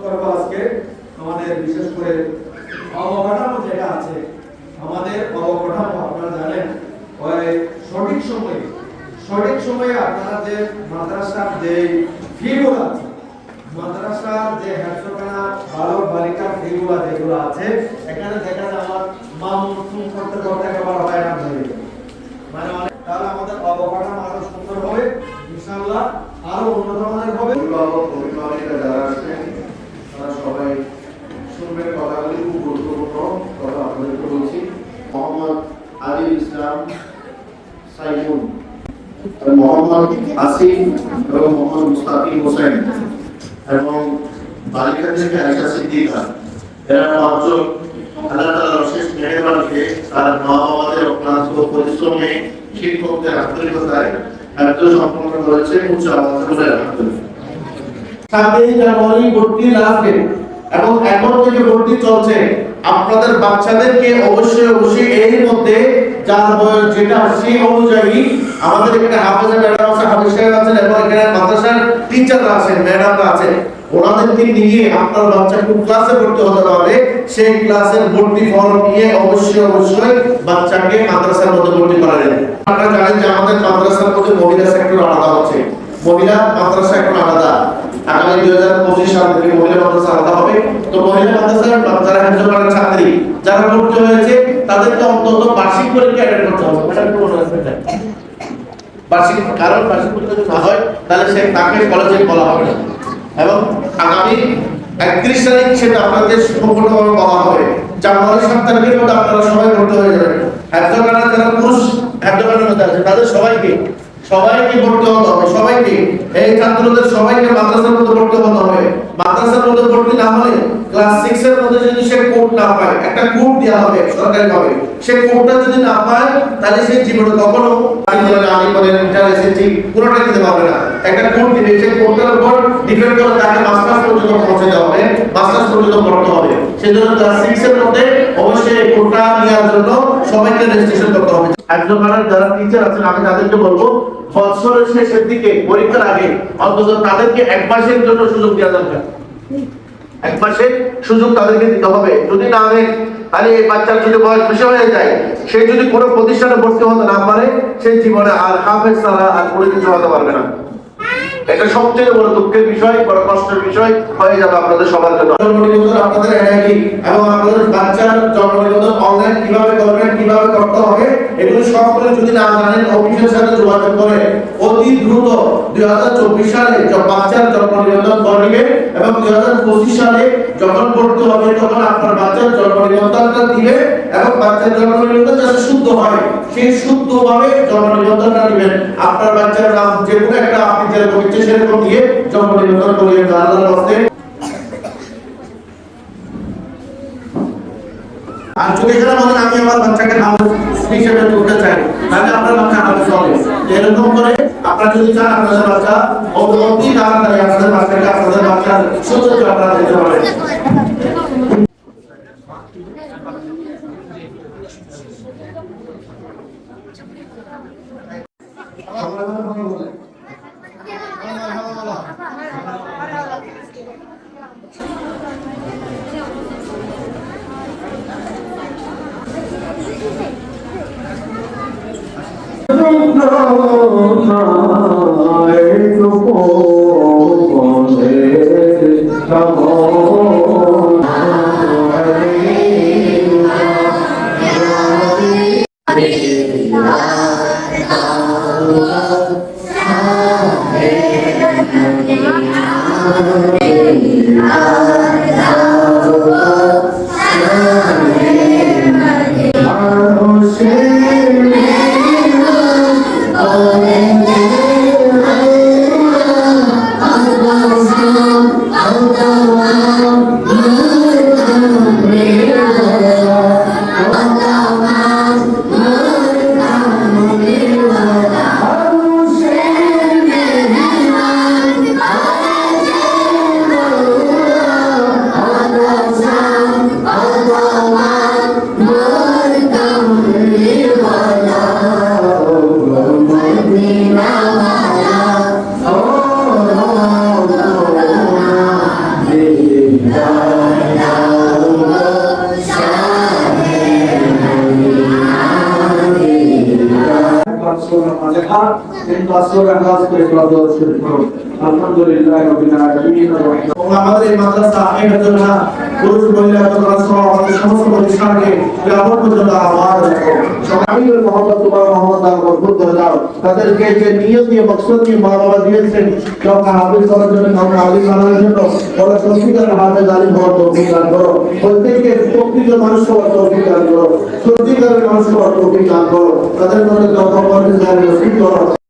করবো আজকে আমাদের বিশেষ করে অবকাঠামো যেটা আছে, আমাদের অবকাঠামো আপনারা জানেন ওই সঠিক সময়ে আপনারা যে মাদ্রাসার যে ফিগুলো আছে, মাদ্রাসার যে হেফজখানা বালক বালিকা ফিগুলো যেগুলো আছে, এখানে দেখা যায় আমার মামুন করতে করতে একেবারে হয় না মানে অনেক, তাহলে আমাদের অবকাঠামো আরো সুন্দর হবে ইনশাআল্লাহ, আরো উন্নত মানের হবে। অভিভাবকরা যারা আসবেন তারা সবাই শুনবেন কথাগুলি, খুব গুরুত্বপূর্ণ কথা আপনাদেরকে বলছি। মোহাম্মদ আদিল ইসলাম সাইমুন, মোহাম্মদ আসিফ এবং মোহাম্মদ মুস্তাকিম হোসেন এবং বালিকা থেকে আয়েশা সিদ্দিকা, এরা পাঁচজন আল্লাহ তাআলার অশেষ মেহেরবানিতে তার মা বাবাদের অক্লান্ত পরিশ্রমে শিক্ষকদের আন্তরিকতায় কার্য সম্পন্ন করেছে। উচ্চ আওয়াজে বলে আলহামদুলিল্লাহ। 7 জানুয়ারি ভর্তি লাস্ট ডেট এবং এখন থেকে ভর্তি চলছে। আপনাদের বাচ্চাদেরকে অবশ্যই এর মধ্যে যার বয়স যেটা সেই অনুযায়ী আমাদের এখানে হাফেজ ম্যাডাম আছে, হাফেজ সাহেব আছেন এবং এখানে মাদ্রাসার টিচাররা আছেন, ম্যাডামরা আছেন, ওনাদেরকে নিয়ে আপনার বাচ্চা কোন ক্লাসে ভর্তি হতে পারবে সেই ক্লাসের ভর্তি ফর্ম নিয়ে অবশ্যই বাচ্চাকে মাদ্রাসার মধ্যে ভর্তি করাবেন। আপনারা জানেন যে আমাদের মাদ্রাসার মধ্যে মহিলা সেক্টর আলাদা হচ্ছে, মহিলা মাদ্রাসা এখন আলাদা। আগামী 2025 সাল থেকে মহিলা মাদ্রাসা আলাদা হবে। তো মহিলা মাদ্রাসার যারা হেফজখানার ছাত্রী যারা ভর্তি হয়েছে তাদেরকে অন্তত বার্ষিক পরীক্ষা অ্যাটেন্ড করতে হবে। বার্ষিক পরীক্ষা যদি না হয় তাহলে সে তাকে কলেজে বলা হবে না। এবং আগামী 31 তারিখ সেটা আপনাদের সম্পূর্ণভাবে বলা হবে। জানুয়ারি 7 তারিখের মধ্যে আপনারা সবাই ভর্তি হয়ে যাবেন। হেফজখানা যারা পুরুষ হেফজখানার মধ্যে আছে তাদের সবাইকে ভর্তি হতে হবে। সবাইকে, এই ছাত্রদের সবাইকে মাদ্রাসার মধ্যে ভর্তি হতে হবে। মাদ্রাসার মধ্যে ভর্তি না হলে ক্লাস 6 এর মধ্যে যদি সে কোড না পায়, একটা কোড দেওয়া হবে সরকারিভাবে, সে কোডটা যদি না পায় তাহলে সে জীবনে কখনো পুরোটা দিতে পারবে না। একটা কোড দিবে, সেই কোডটার উপর ডিপেন্ড করে তাকে মাস্টার্স পর্যন্ত পৌঁছে দেওয়া হবে, মাস্টার্স পর্যন্ত পড়তে হবে। সেজন্য ক্লাস 6 এর মধ্যে অবশ্যই এই কোডটা নেওয়ার জন্য সবাইকে রেজিস্ট্রেশন করতে হবে। একজনের যারা টিচার আছেন আমি তাদেরকে বলবো বছরের শেষের দিকে পরীক্ষার আগে অন্তত তাদেরকে 1 মাসের জন্য সুযোগ দেওয়া দরকার। 1 মাসের সুযোগ তাদেরকে দিতে হবে। যদি না হয় তাহলে এই বাচ্চার যদি বয়স বেশি হয়ে যায়, সে যদি কোনো প্রতিষ্ঠানে ভর্তি হতে না পারে, সে জীবনে আর হাফেজ ছাড়া আর কোনো কিছু হতে পারবে না। এটা সবচেয়ে বড় দুঃখের বিষয়, বড় কষ্টের বিষয় হয়ে যাবে আপনাদের সবার জন্য। জন্ম নিবন্ধন আপনাদের এনআইডি এবং আপনাদের বাচ্চার জন্ম নিবন্ধন অনলাইন কিভাবে করবেন, কিভাবে করতে হবে, এগুলো সবগুলো যদি না জানেন অফিসের সাথে যোগাযোগ করে অতি দ্রুত 2024 সালে বাচ্চার জন্ম নিবন্ধন করে নেবেন এবং 2025 সালে যখন ভর্তি হবে তখন আপনার বাচ্চার জন্ম নিবন্ধনটা দিবেন এবং বাচ্চার জন্ম নিবন্ধন যাতে শুদ্ধ হয় সেই শুদ্ধভাবে জন্ম নিবন্ধনটা দিবেন। আপনার বাচ্চার নাম যে কোনো একটা আপনি যেরকম ইচ্ছে সেরকম দিয়ে জন্ম নিবন্ধন করিয়ে আল্লাহর রাস্তায়। আর যদি এখানে বলেন আমি আমার বাচ্চাকে নাম হিসেবে তুলতে চাই, তাহলে আপনার বাচ্চা আমাদের চলে। এরকম করে আপনারা যদি চান আপনাদের বাচ্চা অতি তাড়াতাড়ি আপনাদের বাচ্চার সৌন্দর্য আপনারা দিতে পারেন। আমাদের এই মাদ্রাসা আমিনাতুল্লাহ পুরুষ মহিলা সহ আমাদের সমস্ত প্রতিষ্ঠানকে কিয়ামত পর্যন্ত আবাদ রাখো। আমিনুল মোহাম্মদ তোমার মোহাম্মদ আল মরহুদ করে দাও। তাদেরকে যে নিয়ত নিয়ে মকসদ নিয়ে মা বাবা দিয়েছেন, কাউকে হাফেজ করার জন্য, কাউকে আলিম বানানোর জন্য, বলা সত্যিকারের হাফেজ আলিম হওয়ার তৌফিক দান করো। প্রত্যেককে প্রকৃত মানুষ হওয়ার তৌফিক দান করো, সত্যিকারের মানুষ হওয়ার তৌফিক দান করো। তাদের মধ্যে যত করো